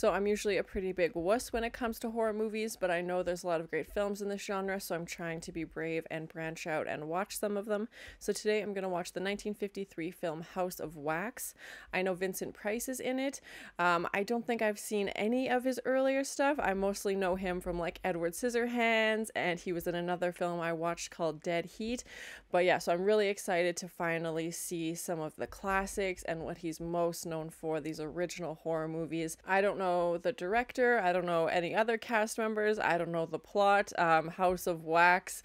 So I'm usually a pretty big wuss when it comes to horror movies, but I know there's a lot of great films in this genre, so I'm trying to be brave and branch out and watch some of them. So today I'm going to watch the 1953 film House of Wax. I know Vincent Price is in it. I don't think I've seen any of his earlier stuff. I mostly know him from like Edward Scissorhands, and he was in another film I watched called Dead Heat. But yeah, so I'm really excited to finally see some of the classics and what he's most known for, these original horror movies. I don't know the director, I don't know any other cast members, I don't know the plot. House of Wax,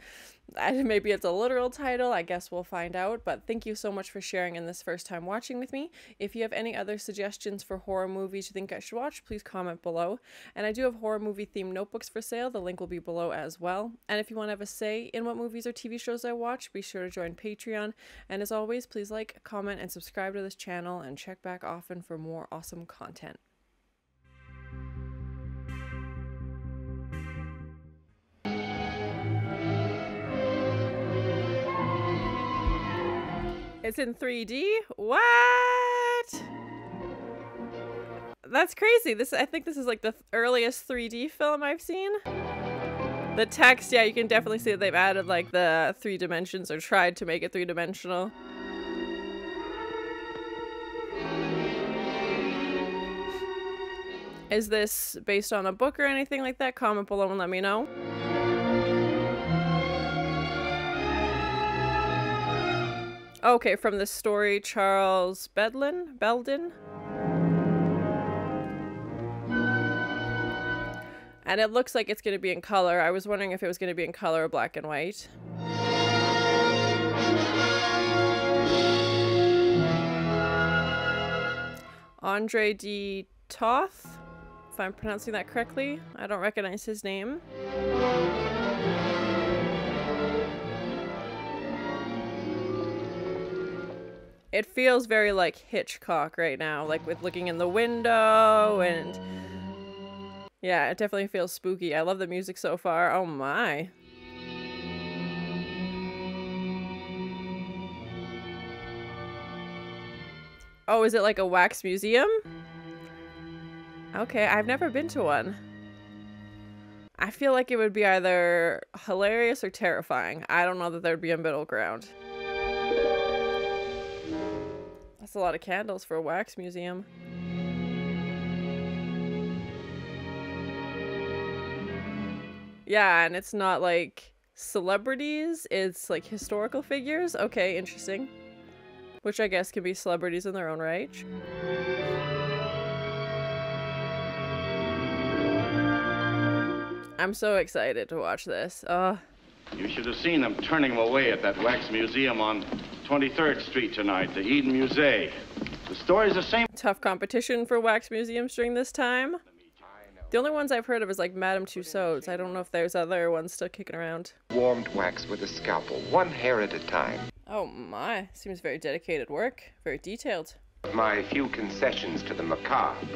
maybe it's a literal title, I guess we'll find out. But thank you so much for sharing in this first time watching with me. If you have any other suggestions for horror movies you think I should watch, please comment below. And I do have horror movie themed notebooks for sale, the link will be below as well. And if you want to have a say in what movies or TV shows I watch, be sure to join Patreon. And as always, please like, comment, and subscribe to this channel, and check back often for more awesome content. It's in 3D? What? That's crazy. I think this is like the earliest 3D film I've seen. The text, yeah, you can definitely see that they've added like the 3 dimensions, or tried to make it 3-dimensional. Is this based on a book or anything like that? Comment below and let me know. Okay, from the story, Charles Belden. And it looks like it's going to be in color. I was wondering if it was going to be in color or black and white. André De Toth, if I'm pronouncing that correctly. I don't recognize his name. It feels very like Hitchcock right now, like with looking in the window, and yeah, it definitely feels spooky. I love the music so far. Oh my. Oh, is it like a wax museum? Okay, I've never been to one. I feel like it would be either hilarious or terrifying. I don't know that there'd be a middle ground. That's a lot of candles for a wax museum. Yeah, and it's not like celebrities, it's like historical figures. Okay, interesting. Which I guess can be celebrities in their own right. I'm so excited to watch this. You should have seen them turning them away at that wax museum on 23rd Street tonight, the Eden Musée. The story's the same. Tough competition for wax museums during this time. The only ones I've heard of is like Madame Tussauds. I don't know if there's other ones still kicking around. Warmed wax with a scalpel, 1 hair at a time. Oh my, seems very dedicated work. Very detailed. My few concessions to the macabre.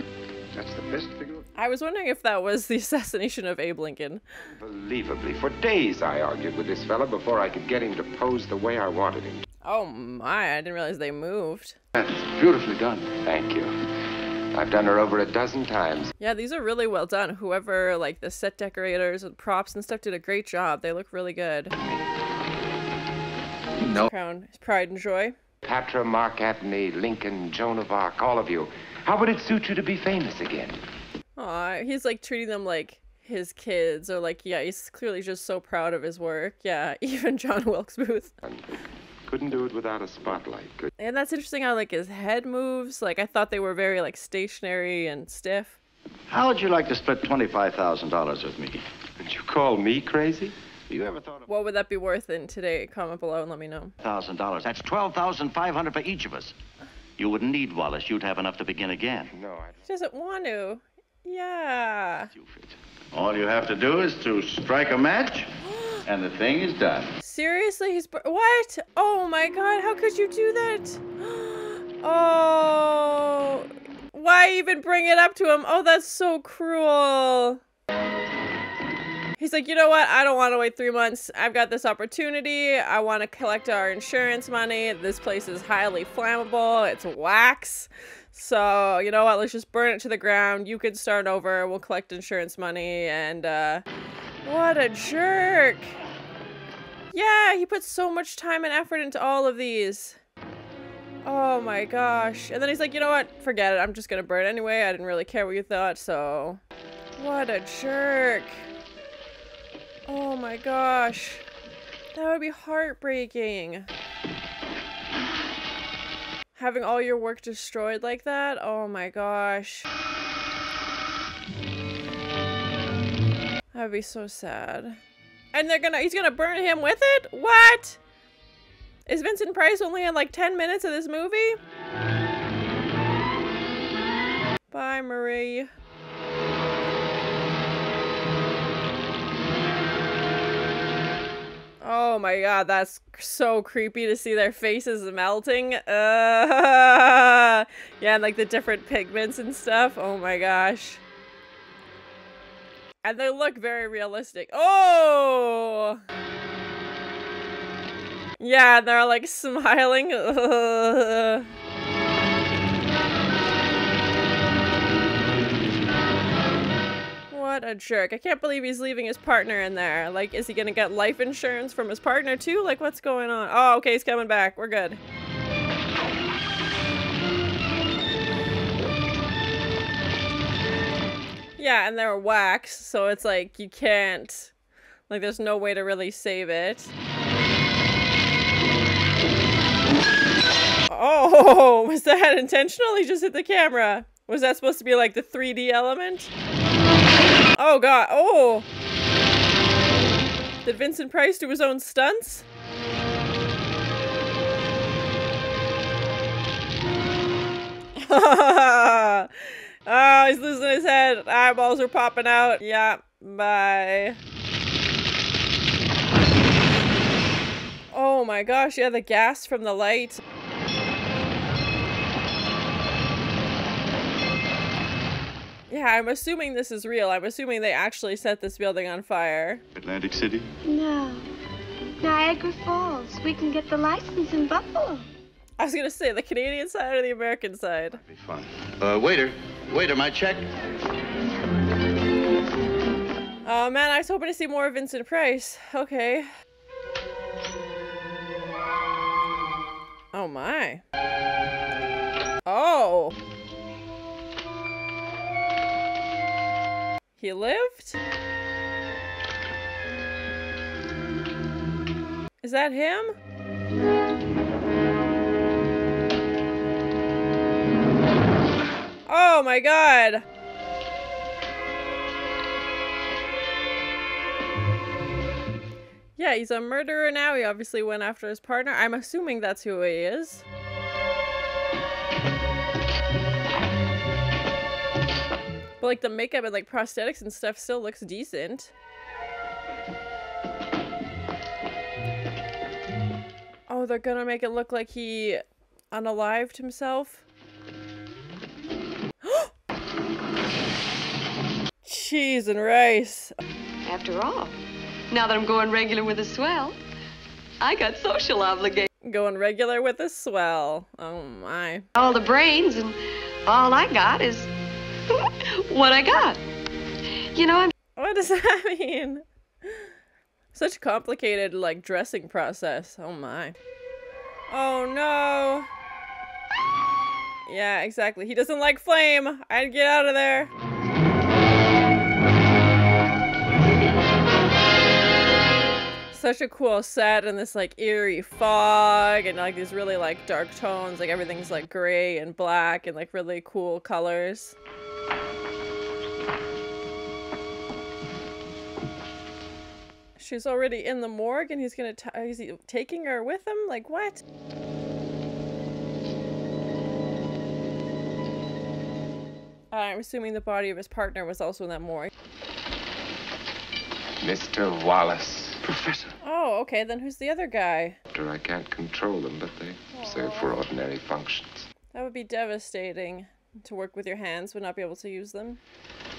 That's the best figure. I was wondering if that was the assassination of Abe Lincoln. Unbelievably. For days I argued with this fella before I could get him to pose the way I wanted him. Oh my, I didn't realize they moved. That's beautifully done. Thank you. I've done her over 12 times. Yeah, these are really well done. Whoever, like the set decorators and props and stuff, did a great job. They look really good. No. Crown Pride and Joy. Patra, Mark Antony, Lincoln, Joan of Arc, all of you. How would it suit you to be famous again? Aw, he's like treating them like his kids, or like, yeah, he's clearly just so proud of his work. Yeah, even John Wilkes Booth. Couldn't do it without a spotlight, could. And that's interesting how like his head moves. Like I thought they were very like stationary and stiff. How would you like to split $25,000 with me? Did you call me crazy? You ever thought of What would that be worth in today? Comment below and let me know. $1,000? That's $12,500 for each of us. You wouldn't need Wallace. You'd have enough to begin again. No, He doesn't want to. Yeah. All you have to do is to strike a match, and the thing is done. Seriously? What? Oh my god, how could you do that? Oh. Why even bring it up to him? Oh, that's so cruel. He's like, you know what? I don't want to wait 3 months. I've got this opportunity. I want to collect our insurance money. This place is highly flammable. It's wax. So, you know what? Let's just burn it to the ground. You can start over. We'll collect insurance money. And, what a jerk. Yeah, he put so much time and effort into all of these. Oh my gosh. And then he's like, you know what? Forget it. I'm just gonna burn it anyway. I didn't really care what you thought, so... What a jerk. Oh my gosh. That would be heartbreaking. Having all your work destroyed like that? Oh my gosh. That would be so sad. And he's gonna burn him with it? What? Is Vincent Price only in like 10 minutes of this movie? Bye, Marie. Oh my god, that's so creepy to see their faces melting. Yeah, and like the different pigments and stuff. Oh my gosh. And they look very realistic. Oh! Yeah, they're like smiling. What a jerk. I can't believe he's leaving his partner in there. Like, is he gonna get life insurance from his partner too? Like, what's going on? Oh, okay, he's coming back. We're good. Yeah, and they're wax, so it's like you can't, like there's no way to really save it. Oh, was that intentional? He just hit the camera. Was that supposed to be like the 3D element? Oh god, oh! Did Vincent Price do his own stunts? Oh, he's losing his head. Eyeballs are popping out. Yeah, bye. Oh my gosh, yeah, the gas from the light. Yeah, I'm assuming this is real. I'm assuming they actually set this building on fire. Atlantic City? No. Niagara Falls. We can get the license in Buffalo. I was gonna say, the Canadian side or the American side? That'd be fun. Waiter, my check. Oh man, I was hoping to see more of Vincent Price. Okay. Oh my. Oh. He lived? Is that him? Oh my god! Yeah, he's a murderer now. He obviously went after his partner. I'm assuming that's who he is. But like the makeup and like prosthetics and stuff still looks decent. Oh, they're gonna make it look like he unalived himself. Cheese and rice. After all, now that I'm going regular with a swell, I got social obligations. Going regular with a swell. Oh my. All the brains and all I got is what I got. You know, What does that mean? Such a complicated, like, dressing process. Oh my. Oh no. Yeah, exactly. He doesn't like flame. I'd get out of there. Such a cool set and this like eerie fog and like these really like dark tones, like everything's like gray and black and like really cool colors. She's already in the morgue and he's gonna is he taking her with him? Like what? I'm assuming the body of his partner was also in that morgue. Mr. Wallace. Professor. Oh, okay, then who's the other guy? I can't control them, but they serve for ordinary functions. That would be devastating. To work with your hands, but not be able to use them.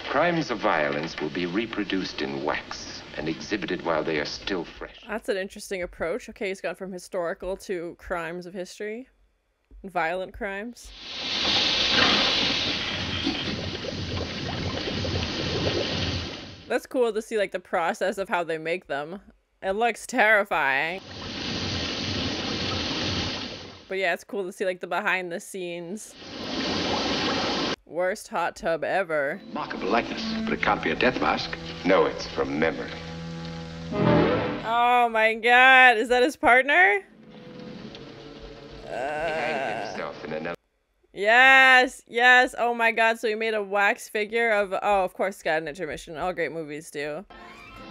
Crimes of violence will be reproduced in wax. and exhibited while they are still fresh. That's an interesting approach. Okay, he's gone from historical to crimes of history. Violent crimes. That's cool to see, like, the process of how they make them. It looks terrifying. But yeah, it's cool to see, like, the behind the scenes. Worst hot tub ever. Remarkable likeness, but it can't be a death mask. No, it's from memory. Oh my god, is that his partner? He hanged himself in an Yes, yes. Oh my god, so he made a wax figure of, oh, of course, got an intermission. All great movies do.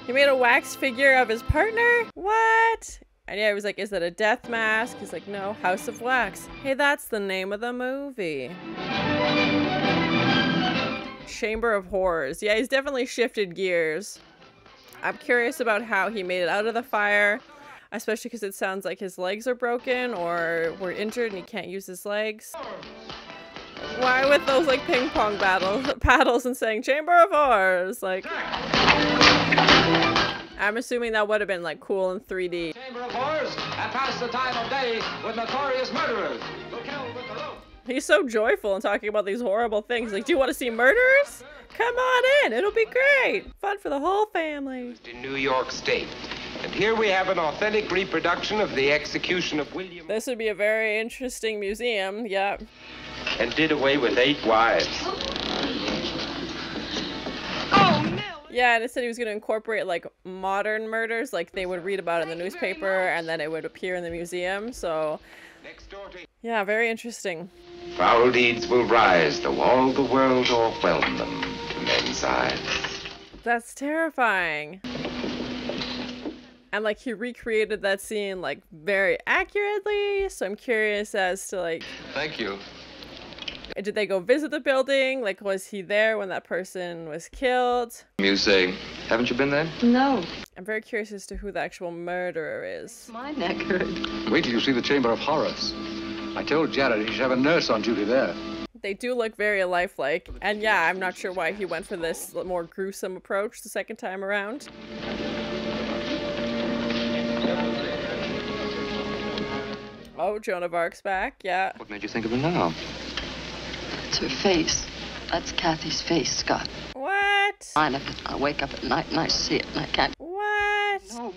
He made a wax figure of his partner? What? And yeah, he was like, is that a death mask? He's like, no, House of Wax. Hey, that's the name of the movie. Chamber of Horrors. Yeah, he's definitely shifted gears. I'm curious about how he made it out of the fire, especially because it sounds like his legs are broken or were injured and he can't use his legs. Why with those, like, ping pong paddles and saying Chamber of Horrors? Like, I'm assuming that would have been, like, cool in 3D. Chamber of Horrors, and pass the time of day with notorious murderers who kill with the rope. He's so joyful and talking about these horrible things. Like, do you want to see murderers? Come on in, it'll be great. Fun for the whole family. in New York State. And here we have an authentic reproduction of the execution of William. This would be a very interesting museum, yeah. And did away with 8 wives. Yeah, and it said he was going to incorporate, like, modern murders, like they would read about it in the newspaper and then it would appear in the museum, so... Next door to... Yeah, very interesting. Foul deeds will rise, though all the world o'erwhelm them to men's eyes. That's terrifying. And, like, he recreated that scene, like, very accurately, so I'm curious as to, like... Thank you. Did they go visit the building? Like, was he there when that person was killed? You say, haven't you been there? No. I'm very curious as to who the actual murderer is. My neck hurts. Wait till you see the Chamber of Horrors. I told Jarrod he should have a nurse on duty there. They do look very lifelike. And yeah, I'm not sure why he went for this more gruesome approach the second time around. Oh, Joan of Arc's back, yeah. What made you think of her now? It's her face. That's Cathy's face, Scott. What? I wake up at night and I see it and I can't... What? No.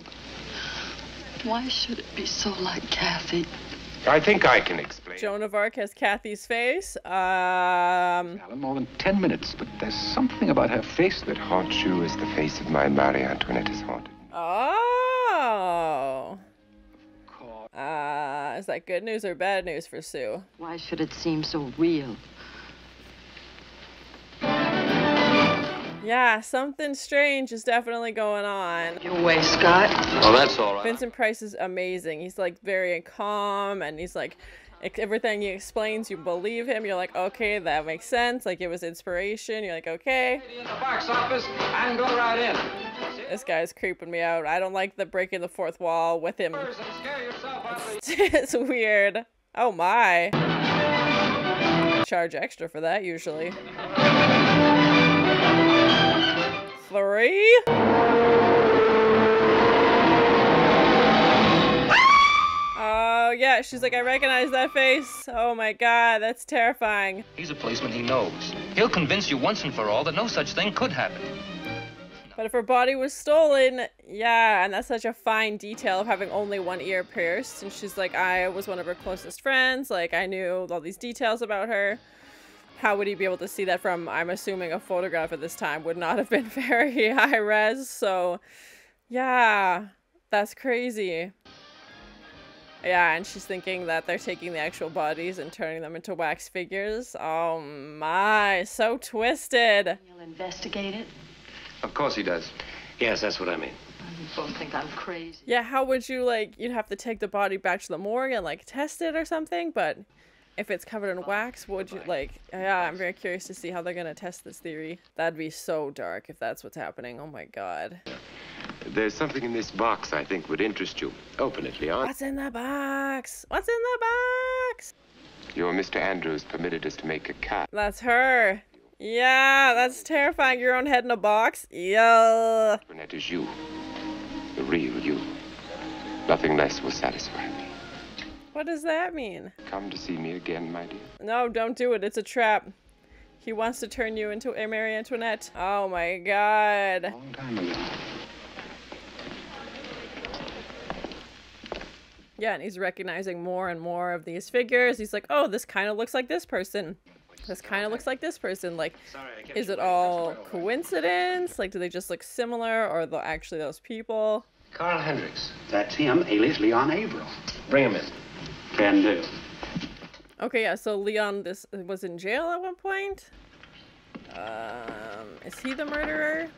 Why should it be so like Cathy? I think I can explain. Joan of Arc has Cathy's face. Alan, more than 10 minutes, but there's something about her face That haunts you as the face of my Marie Antoinette is haunted. Oh. Is that good news or bad news for Sue? Why should it seem so real? Yeah, something strange is definitely going on. Your way, Scott. Oh, that's all right. Vincent Price is amazing. He's, like, very calm, and he's, like, everything he explains, you believe him. You're like, okay, that makes sense. Like, it was inspiration. You're like, okay. In the box office and go right in. This guy's creeping me out. I don't like the breaking the fourth wall with him. And scare yourself out of It's weird. Oh, my. Charge extra for that, usually. 3? Oh, yeah, she's like, I recognize that face. Oh my god, that's terrifying. He's a policeman, he knows. He'll convince you once and for all that no such thing could happen. But if her body was stolen, yeah, and that's such a fine detail of having only one ear pierced. And she's like, I was one of her closest friends. Like, I knew all these details about her. How would he be able to see that from, I'm assuming, a photograph at this time would not have been very high res. So, yeah, that's crazy. Yeah, and she's thinking that they're taking the actual bodies and turning them into wax figures. Oh my, so twisted. You'll investigate it? Of course he does. Yes, that's what I mean. You both think I'm crazy. Yeah, how would you, like, you'd have to take the body back to the morgue and, like, test it or something, but if it's covered in wax, would you, like, yeah, I'm very curious to see how they're gonna test this theory. That'd be so dark if that's what's happening. Oh my god. There's something in this box I think would interest you. Open it, Leon. What's in the box? What's in the box? Your Mr. Andrews permitted us to make a cat. That's her. Yeah, that's terrifying. Your own head in a box. Yeah. Burnett is you. The real you. Nothing less will satisfy me. What does that mean? Come to see me again, my dear. No, don't do it. It's a trap. He wants to turn you into a Marie Antoinette. Oh my god. Long time ago. Yeah, and he's recognizing more and more of these figures. He's like, oh, this kind of looks like this person. This kind of looks like this person. Like, is it all coincidence? Like, do they just look similar, or are they actually those people? Carl Hendricks. That's him, alias Leon Averill. Bring him in. Can do. Okay, yeah, so Leon was in jail at one point. Is he the murderer?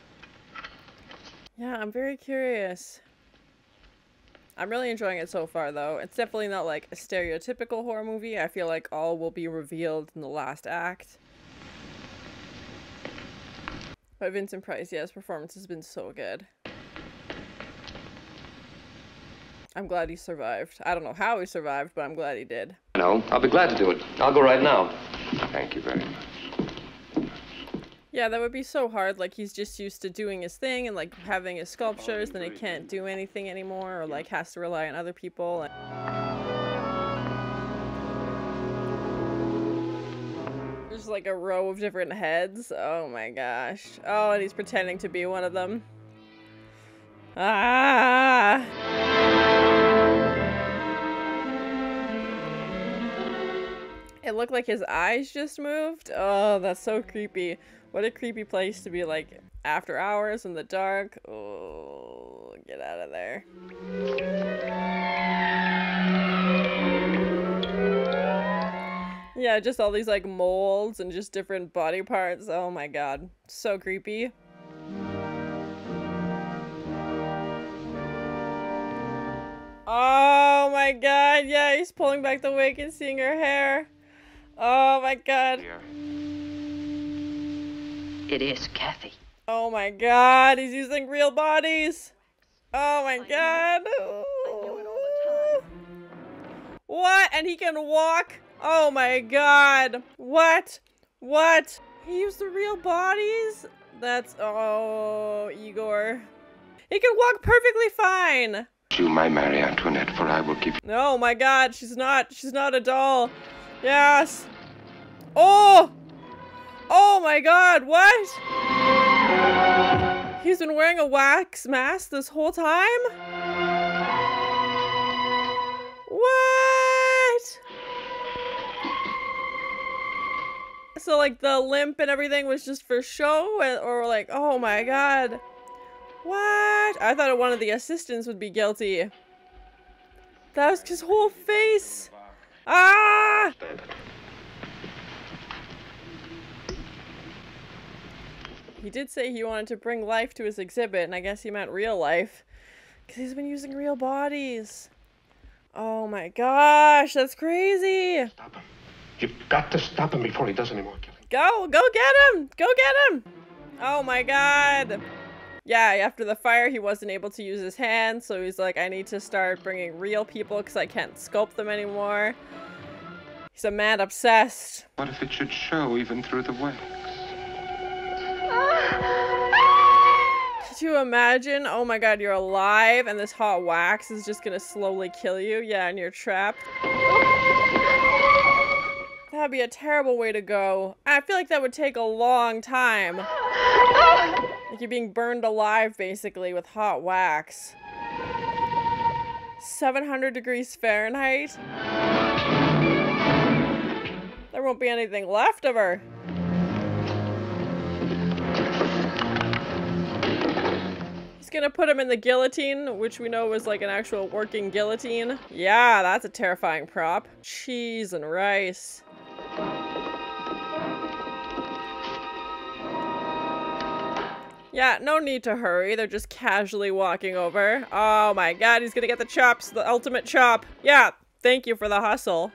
Yeah, I'm very curious. I'm really enjoying it so far, though. It's definitely not like a stereotypical horror movie. I feel like all will be revealed in the last act. But Vincent Price, yeah, his performance has been so good. I'm glad he survived. I don't know how he survived, but I'm glad he did. No, I'll be glad to do it. I'll go right now. Thank you very much. Yeah, that would be so hard. Like, he's just used to doing his thing and, like, having his sculptures, then he can't do anything anymore, or, like, has to rely on other people. There's, like, a row of different heads. Oh, my gosh. Oh, and he's pretending to be one of them. Ah! It looked like his eyes just moved. Oh, that's so creepy. What a creepy place to be, like, after hours in the dark. Oh, get out of there. Yeah, just all these, like, molds and just different body parts. Oh my god. So creepy. Oh my god, yeah, he's pulling back the wig and seeing her hair. Oh my god. It is Cathy. Oh my god, he's using real bodies. Oh my god. What? And he can walk? Oh my god. What? What? He used the real bodies? That's, oh, Igor. He can walk perfectly fine. You, my Marie Antoinette, for I will keep. Oh my god, she's not a doll. Yes. Oh! Oh my god, what? He's been wearing a wax mask this whole time? What? So like the limp and everything was just for show, or like, oh my god. What? I thought one of the assistants would be guilty. That was his whole face. Ah! He did say he wanted to bring life to his exhibit, and I guess he meant real life. Because he's been using real bodies. Oh my gosh, that's crazy. Stop him. You've got to stop him before he does any more killing. Go get him! Go get him! Oh my god. Yeah, after the fire, he wasn't able to use his hands, so he's like, I need to start bringing real people because I can't sculpt them anymore. He's a man obsessed. What if it should show even through the wax? Could you imagine? Oh my god, you're alive and this hot wax is just gonna slowly kill you. Yeah, and you're trapped. That'd be a terrible way to go. I feel like that would take a long time. Like you're being burned alive, basically, with hot wax. 700 degrees Fahrenheit? There won't be anything left of her. He's gonna put him in the guillotine, which we know was like an actual working guillotine. Yeah, that's a terrifying prop. Cheese and rice. Yeah, no need to hurry. They're just casually walking over. Oh my god, he's gonna get the chops, the ultimate chop. Yeah, thank you for the hustle.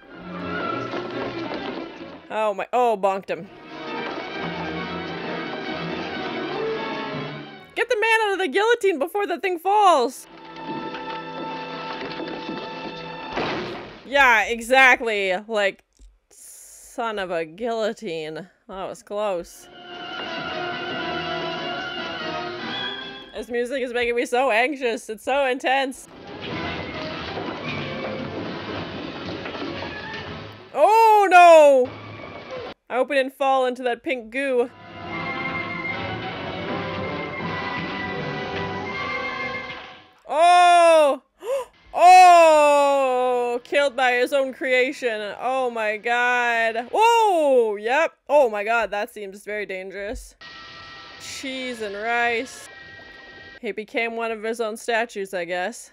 Oh my, oh, bonked him. Get the man out of the guillotine before the thing falls. Yeah, exactly. Like, son of a guillotine. That was close. This music is making me so anxious. It's so intense. Oh no! I hope it didn't fall into that pink goo. Oh! Oh! Killed by his own creation. Oh my god. Whoa! Yep. Oh my god, that seems very dangerous. Cheese and rice. He became one of his own statues, I guess.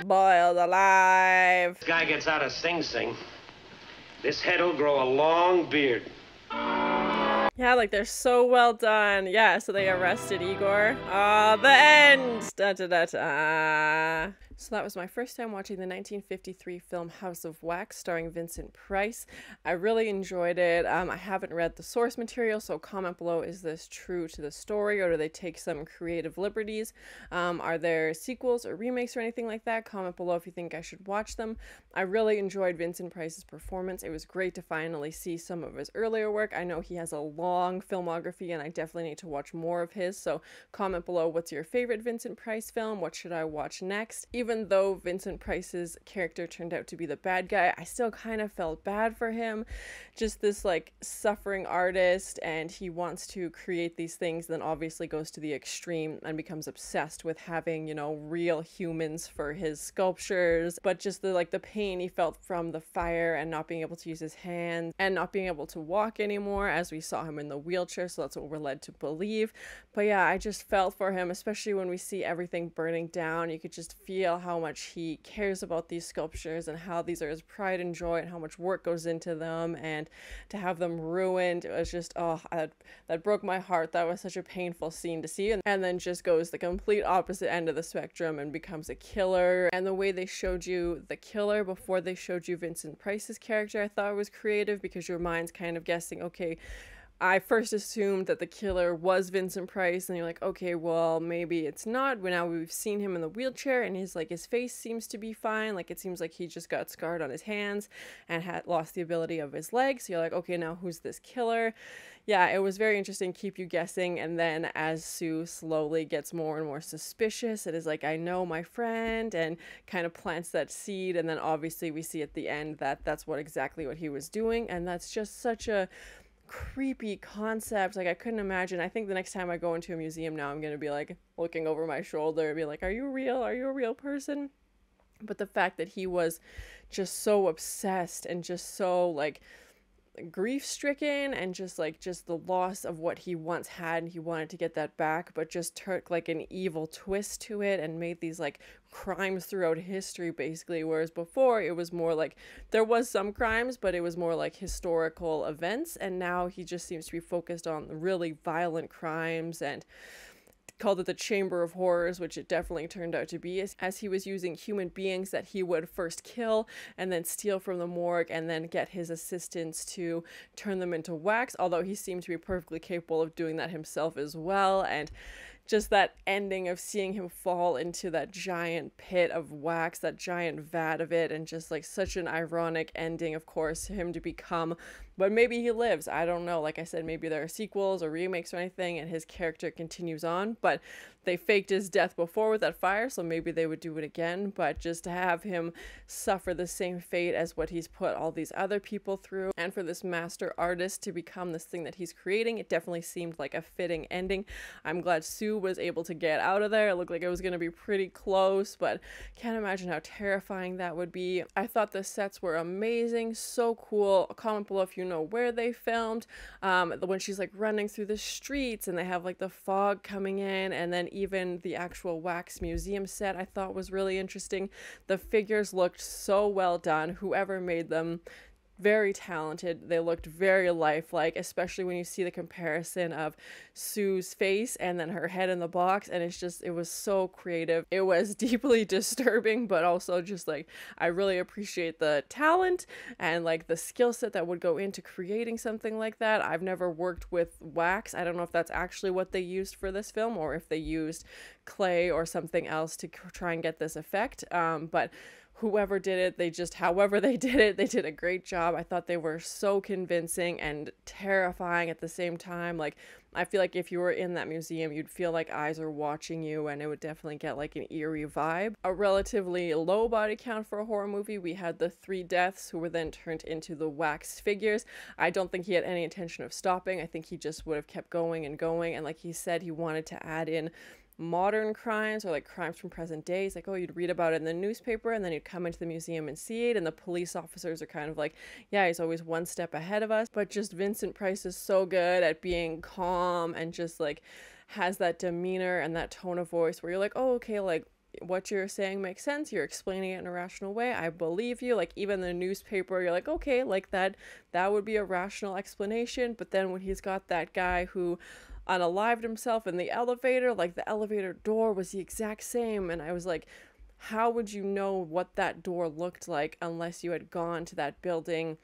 Boiled alive. This guy gets out of Sing Sing. This head'll grow a long beard. Yeah, like they're so well done. Yeah, so they arrested Igor. The end! Da da da da. So that was my first time watching the 1953 film House of Wax starring Vincent Price. I really enjoyed it. I haven't read the source material, so comment below, is this true to the story or do they take some creative liberties? Are there sequels or remakes or anything like that? Comment below if you think I should watch them. I really enjoyed Vincent Price's performance. It was great to finally see some of his earlier work. I know he has a long filmography and I definitely need to watch more of his, so comment below what's your favorite Vincent Price film? What should I watch next? Even though Vincent Price's character turned out to be the bad guy, I still kind of felt bad for him. Just this like suffering artist, and he wants to create these things, then obviously goes to the extreme and becomes obsessed with having, you know, real humans for his sculptures. But just the pain he felt from the fire and not being able to use his hands and not being able to walk anymore, as we saw him in the wheelchair, so that's what we're led to believe. But yeah, I just felt for him, especially when we see everything burning down. You could just feel how much he cares about these sculptures and how these are his pride and joy and how much work goes into them, and to have them ruined, it was just, oh, that broke my heart. That was such a painful scene to see. And then just goes the complete opposite end of the spectrum and becomes a killer. And the way they showed you the killer before they showed you Vincent Price's character, I thought was creative, because your mind's kind of guessing, okay, I first assumed that the killer was Vincent Price, and you're like, okay, well, maybe it's not. But now we've seen him in the wheelchair, and his face seems to be fine. Like, it seems like he just got scarred on his hands and had lost the ability of his legs. So you're like, okay, now who's this killer? Yeah, it was very interesting, keep you guessing. And then as Sue slowly gets more and more suspicious, it is like, I know my friend, and kind of plants that seed. And then obviously we see at the end that that's exactly what he was doing. And that's just such a creepy concept. Like, I couldn't imagine. I think the next time I go into a museum now, I'm gonna be like looking over my shoulder and be like, are you real? Are you a real person? But the fact that he was just so obsessed and just so like grief-stricken, and just the loss of what he once had, and he wanted to get that back, but just took like an evil twist to it and made these like crimes throughout history basically, whereas before it was more like there was some crimes, but it was more like historical events, and now he just seems to be focused on really violent crimes, and called it the Chamber of Horrors, which it definitely turned out to be, as he was using human beings that he would first kill and then steal from the morgue and then get his assistants to turn them into wax, although he seemed to be perfectly capable of doing that himself as well. And just that ending of seeing him fall into that giant pit of wax, that giant vat of it, and just like such an ironic ending, of course, him to become, but maybe he lives, I don't know. Like I said, maybe there are sequels or remakes or anything and his character continues on, but they faked his death before with that fire, so maybe they would do it again. But just to have him suffer the same fate as what he's put all these other people through, and for this master artist to become this thing that he's creating, it definitely seemed like a fitting ending. I'm glad Sue was able to get out of there. It looked like it was going to be pretty close, but can't imagine how terrifying that would be. I thought the sets were amazing, so cool. Comment below if you know where they filmed. When she's like running through the streets and they have like the fog coming in, and then even the actual wax museum set I thought was really interesting. The figures looked so well done. Whoever made them, very talented. They looked very lifelike, especially when you see the comparison of Sue's face and then her head in the box, and it was so creative. It was deeply disturbing, but also just like, I really appreciate the talent and like the skill set that would go into creating something like that. I've never worked with wax. I don't know if that's actually what they used for this film or if they used clay or something else to try and get this effect, but whoever did it, however they did it, they did a great job. I thought they were so convincing and terrifying at the same time. Like, I feel like if you were in that museum, you'd feel like eyes are watching you, and it would definitely get like an eerie vibe. A relatively low body count for a horror movie. We had the 3 deaths who were then turned into the wax figures. I don't think he had any intention of stopping. I think he just would have kept going and going, and like he said, he wanted to add in modern crimes or like crimes from present days. Like, oh, you'd read about it in the newspaper and then you'd come into the museum and see it, and the police officers are kind of like, yeah, he's always one step ahead of us. But just Vincent Price is so good at being calm and just like has that demeanor and that tone of voice where you're like, oh, okay, like what you're saying makes sense, you're explaining it in a rational way, I believe you. Like, even the newspaper, you're like, okay, like that would be a rational explanation. But then when he's got that guy who unalived himself in the elevator, like the elevator door was the exact same, and I was like, how would you know what that door looked like unless you had gone to that building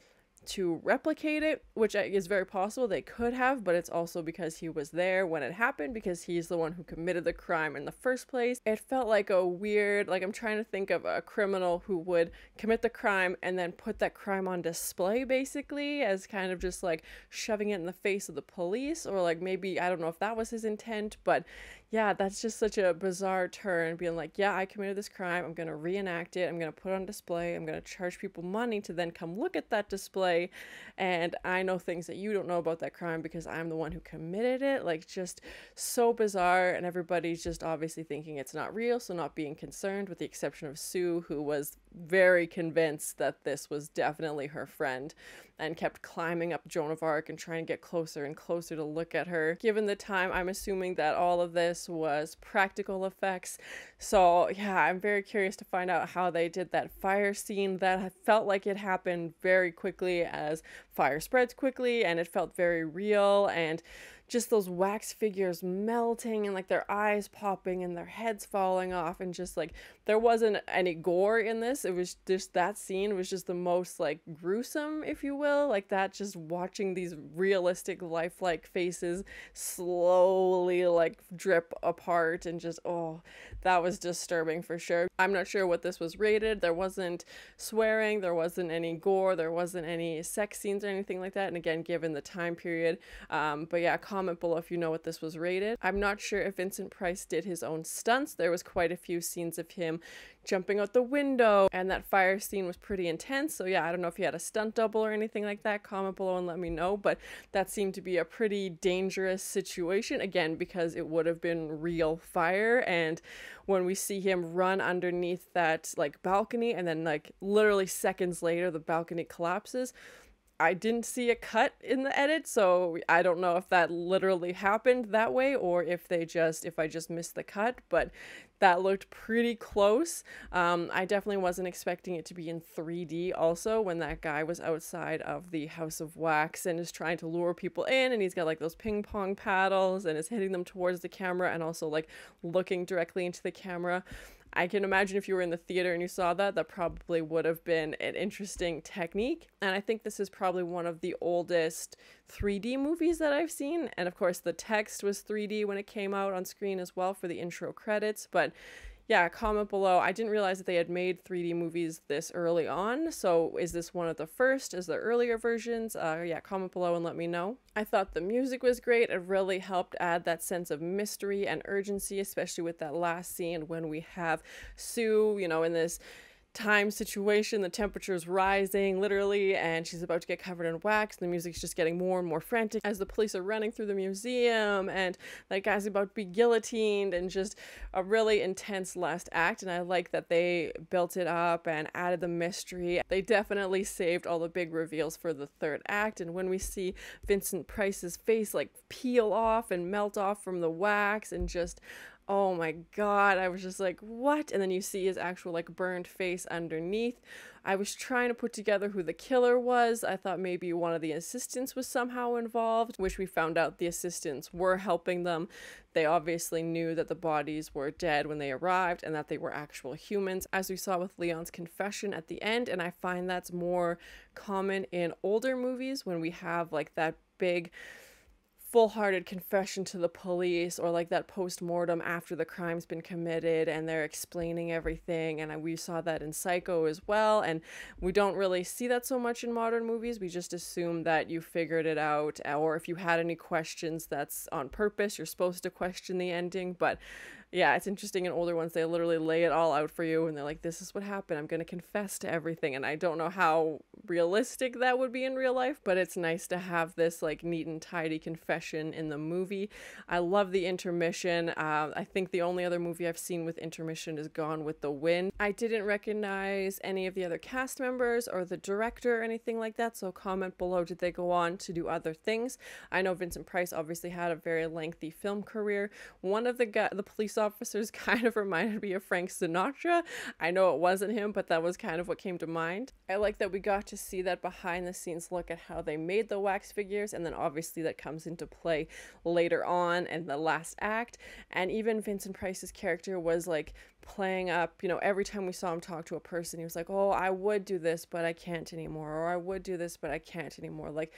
to replicate it? Which is very possible they could have, but it's also because he was there when it happened, because he's the one who committed the crime in the first place. It felt like a weird, like, I'm trying to think of a criminal who would commit the crime and then put that crime on display, basically, as kind of just like shoving it in the face of the police, or like maybe, I don't know if that was his intent, but yeah, that's just such a bizarre turn, being like, yeah, I committed this crime, I'm gonna reenact it, I'm gonna put it on display, I'm gonna charge people money to then come look at that display, and I know things that you don't know about that crime because I'm the one who committed it. Like, just so bizarre, and everybody's just obviously thinking it's not real, so not being concerned, with the exception of Sue, who was very convinced that this was definitely her friend and kept climbing up Joan of Arc and trying to get closer and closer to look at her. Given the time, I'm assuming that all of this was practical effects. So yeah, I'm very curious to find out how they did that fire scene. That felt like it happened very quickly as fire spreads quickly, and it felt very real, and just those wax figures melting and like their eyes popping and their heads falling off, and just like there wasn't any gore in this. It was just, that scene was just the most like gruesome, if you will, like that, just watching these realistic lifelike faces slowly like drip apart, and just, oh, that was disturbing for sure. I'm not sure what this was rated. There wasn't swearing, there wasn't any gore, there wasn't any sex scenes or anything like that, and again, given the time period, but yeah, comment below if you know what this was rated. I'm not sure if Vincent Price did his own stunts. There was quite a few scenes of him jumping out the window, and that fire scene was pretty intense, so yeah, I don't know if he had a stunt double or anything like that. Comment below and let me know, but that seemed to be a pretty dangerous situation, again, because it would have been real fire. And when we see him run underneath that like balcony, and then like literally seconds later the balcony collapses, I didn't see a cut in the edit, so I don't know if that literally happened that way or if I just missed the cut, but that looked pretty close. I definitely wasn't expecting it to be in 3D also, when that guy was outside of the House of Wax and is trying to lure people in, and he's got like those ping pong paddles and is hitting them towards the camera and also like looking directly into the camera. I can imagine if you were in the theater and you saw that, that probably would have been an interesting technique. And I think this is probably one of the oldest 3D movies that I've seen. And of course, the text was 3D when it came out on screen as well for the intro credits. But yeah, comment below. I didn't realize that they had made 3D movies this early on. So is this one of the first? Is there earlier versions? Yeah, comment below and let me know. I thought the music was great. It really helped add that sense of mystery and urgency, especially with that last scene when we have Sue, you know, in this time situation, the temperature's rising literally, and she's about to get covered in wax. The music's just getting more and more frantic as the police are running through the museum, and that guy's about to be guillotined, and just a really intense last act. And I like that they built it up and added the mystery. They definitely saved all the big reveals for the third act, and when we see Vincent Price's face like peel off and melt off from the wax, and just, oh my god, I was just like, what? And then you see his actual like burned face underneath. I was trying to put together who the killer was. I thought maybe one of the assistants was somehow involved, which we found out the assistants were helping them. They obviously knew that the bodies were dead when they arrived and that they were actual humans, as we saw with Leon's confession at the end. And I find that's more common in older movies when we have like that big full-hearted confession to the police, or like that post-mortem after the crime's been committed and they're explaining everything. And we saw that in Psycho as well, and we don't really see that so much in modern movies. We just assume that you figured it out, or if you had any questions, that's on purpose. You're supposed to question the ending. But yeah, it's interesting in older ones, they literally lay it all out for you and they're like, this is what happened, I'm gonna confess to everything. And I don't know how realistic that would be in real life, but it's nice to have this like neat and tidy confession in the movie. I love the intermission. I think the only other movie I've seen with intermission is Gone with the Wind. I didn't recognize any of the other cast members or the director or anything like that, so comment below, did they go on to do other things? I know Vincent Price obviously had a very lengthy film career. One of the police officers kind of reminded me of Frank Sinatra. I know it wasn't him, but that was kind of what came to mind. I like that we got to see that behind the scenes look at how they made the wax figures, and then obviously that comes into play later on in the last act. And even Vincent Price's character was like playing up, you know, every time we saw him talk to a person, he was like, oh, I would do this, but I can't anymore, or I would do this, but I can't anymore. Like,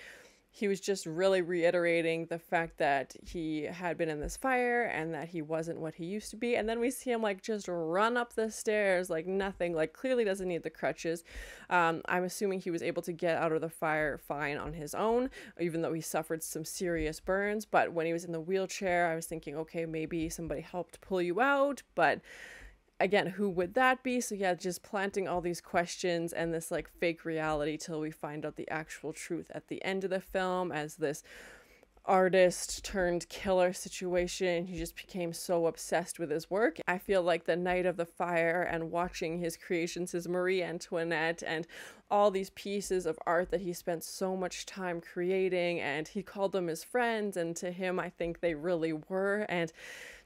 he was just really reiterating the fact that he had been in this fire and that he wasn't what he used to be. And then we see him like just run up the stairs like nothing, like clearly doesn't need the crutches. I'm assuming he was able to get out of the fire fine on his own, even though he suffered some serious burns. But when he was in the wheelchair, I was thinking, okay, maybe somebody helped pull you out, but again, who would that be? So yeah, just planting all these questions and this like fake reality till we find out the actual truth at the end of the film, as this artist turned killer situation. He just became so obsessed with his work. I feel like the night of the fire and watching his creations, his Marie Antoinette and all these pieces of art that he spent so much time creating, and he called them his friends, and to him I think they really were, and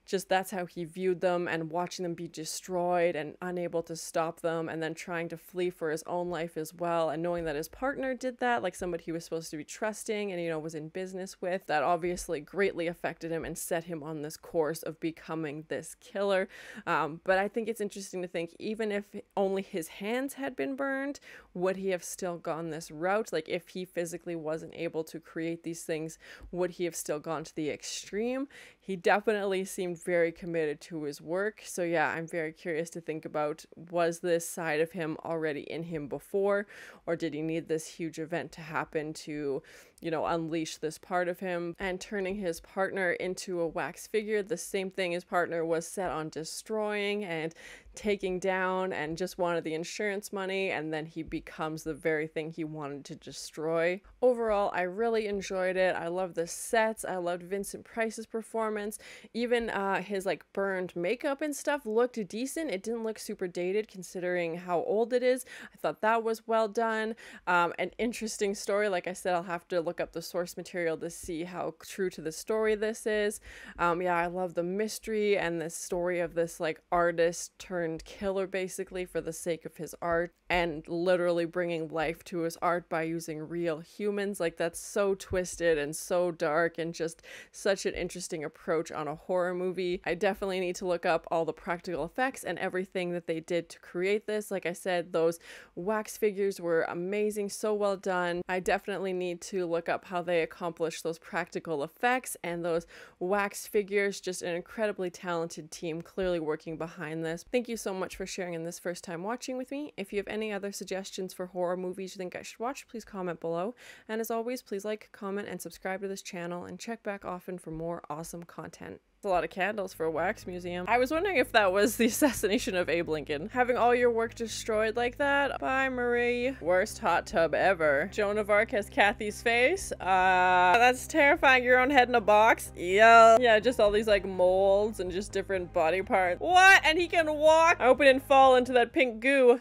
just that's how he viewed them, and watching them be destroyed and unable to stop them, and then trying to flee for his own life as well, and knowing that his partner did that, like somebody he was supposed to be trusting and, you know, was in business with, that obviously greatly affected him and set him on this course of becoming this killer. But I think it's interesting to think, even if only his hands had been burned, would he have still gone this route? Like, if he physically wasn't able to create these things, would he have still gone to the extreme? He definitely seemed very committed to his work. So yeah, I'm very curious to think about, was this side of him already in him before, or did he need this huge event to happen to, you know, unleash this part of him? And turning his partner into a wax figure, the same thing his partner was set on destroying and taking down, and just wanted the insurance money, and then he becomes the very thing he wanted to destroy. Overall, I really enjoyed it. I love the sets. I loved Vincent Price's performance. Even his like burned makeup and stuff looked decent. It didn't look super dated considering how old it is. I thought that was well done. An interesting story. Like I said, I'll have to look up the source material to see how true to the story this is. Yeah, I love the mystery and the story of this like artist turned killer, basically for the sake of his art, and literally bringing life to his art by using real humans. Like, that's so twisted and so dark, and just such an interesting approach on a horror movie. I definitely need to look up all the practical effects and everything that they did to create this. Like I said, those wax figures were amazing, so well done. I definitely need to look up how they accomplished those practical effects and those wax figures. Just an incredibly talented team clearly working behind this. Thank you so much for sharing in this first time watching with me. If you have any other suggestions for horror movies you think I should watch, please comment below. And as always, please like, comment, and subscribe to this channel, and check back often for more awesome content. A lot of candles for a wax museum. I was wondering if that was the assassination of Abe Lincoln. Having all your work destroyed like that? Bye, Marie. Worst hot tub ever. Joan of Arc has Cathy's face. That's terrifying. Your own head in a box. Yeah, just all these like molds and just different body parts. What? And he can walk? I hope he didn't fall into that pink goo.